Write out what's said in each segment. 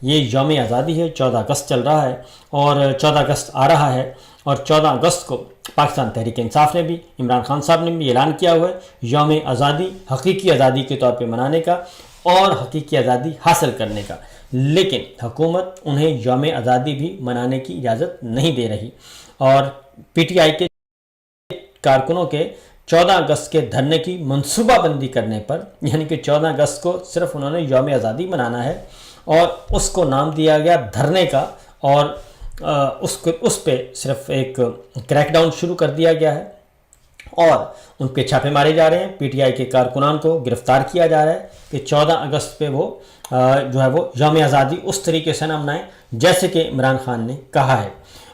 یہ یوم آزادی ہے، 14 اگست چل رہا ہے اور 14 اگست آ رہا ہے، اور 14 اگست کو پاکستان تحریک انصاف نے بھی، عمران خان صاحب نے بھی اعلان کیا ہوا ہے یوم آزادی حقیقی آزادی کے طور پہ منانے کا اور حقیقی آزادی حاصل کرنے کا، لیکن حکومت انہیں یوم آزادی بھی منانے کی اجازت نہیں دے رہی، اور پی ٹی آئی کے کارکنوں کے 14 اگست کے دھرنے کی منصوبہ بندی کرنے پر، یعنی کہ 14 اگست کو صرف انہوں نے یوم آزادی منانا ہے اور اس کو نام دیا گیا دھرنے کا، اور اس پہ صرف ایک کریک ڈاؤن شروع کر دیا گیا ہے اور ان پہ چھاپے مارے جا رہے ہیں، پی ٹی آئی کے کارکنان کو گرفتار کیا جا رہا ہے کہ 14 اگست پہ وہ جو ہے وہ یوم آزادی اس طریقے سے نہ منائیں جیسے کہ عمران خان نے کہا ہے،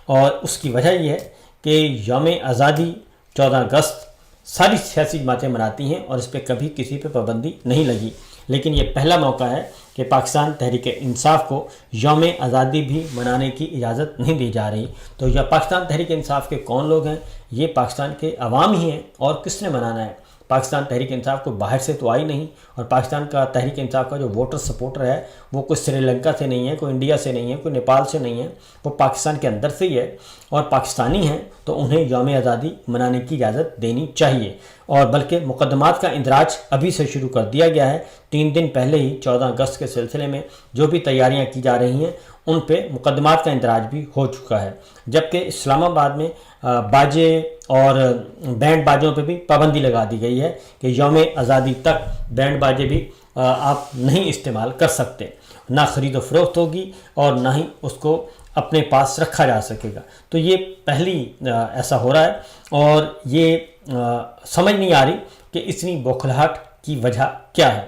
اور اس کی وجہ یہ ہے کہ یوم آزادی 14 اگست ساری سیاسی جماعتیں مناتی ہیں اور اس پہ کبھی کسی پہ پابندی نہیں لگی، لیکن یہ پہلا موقع ہے کہ پاکستان تحریک انصاف کو یوم آزادی بھی منانے کی اجازت نہیں دی جا رہی۔ تو یہ پاکستان تحریک انصاف کے کون لوگ ہیں؟ یہ پاکستان کے عوام ہی ہیں، اور کس نے منانا ہے؟ پاکستان تحریک انصاف کو باہر سے تو آئی نہیں، اور پاکستان کا تحریک انصاف کا جو ووٹر سپورٹر ہے وہ کوئی سری لنکا سے نہیں ہے، کوئی انڈیا سے نہیں ہے، کوئی نیپال سے نہیں ہے، وہ پاکستان کے اندر سے ہی ہے اور پاکستانی ہیں، تو انہیں یوم آزادی منانے کی اجازت دینی چاہیے، اور بلکہ مقدمات کا اندراج ابھی سے شروع کر دیا گیا ہے۔ 3 دن پہلے ہی 14 اگست کے سلسلے میں جو بھی تیاریاں کی جا رہی ہیں ان پہ مقدمات کا اندراج بھی ہو چکا ہے، جبکہ اسلام آباد میں باجے اور بینڈ باجوں پہ بھی پابندی لگا دی گئی ہے کہ یوم آزادی تک بینڈ باجے بھی آپ نہیں استعمال کر سکتے، نہ خرید و فروخت ہوگی اور نہ ہی اس کو اپنے پاس رکھا جا سکے گا۔ تو یہ پہلی ایسا ہو رہا ہے، اور یہ سمجھ نہیں آ رہی کہ اتنی بوکھلاہٹ کی وجہ کیا ہے۔